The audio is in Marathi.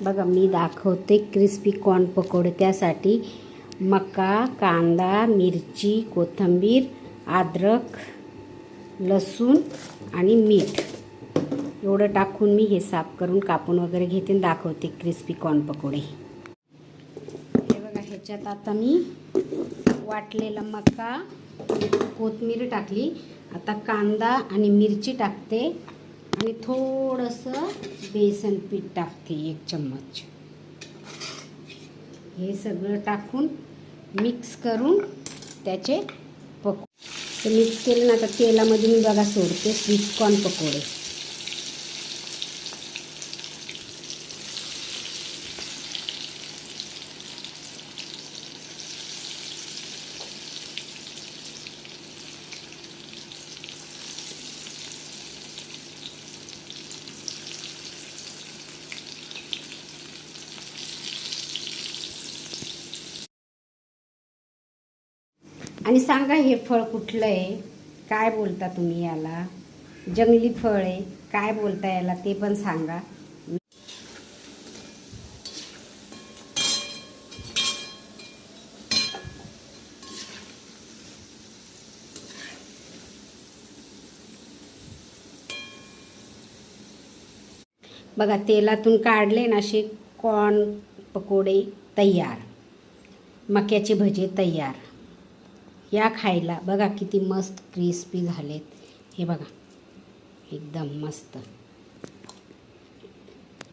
बघा मी दाखवते क्रिस्पी कॉर्न पकोडे. त्यासाठी मका, कांदा, मिरची, कोथिंबीर, अद्रक, लसूण आणि मीठ एवढं टाकून मी हे साफ करून कापून वगैरे घेते आणि दाखवते क्रिस्पी कॉर्न पकोडे. हे बघा, ह्याच्यात आता मी वाटलेला मका, कोथिंबीर टाकली. आता कांदा आणि मिरची टाकते आणि थोडंसं बेसन पीठ टाकते 1 चम्मच. हे सगळं टाकून मिक्स करून त्याचे पकोडे मिक्स केले ना. आता तेलामध्ये मी बघा सोडते स्वीट कॉर्न पकोडे. आणि सांगा हे फळ कुठलं आहे, काय बोलता तुम्ही याला? जंगली फळ आहे, काय बोलता याला ते पण सांगा. बघा तेलातून काढले ना असे कॉर्न पकोडे तयार, मक्याचे भजे तयार. या खायला. बघा किती मस्त क्रिस्पी झालेत. हे बघा एकदम मस्त.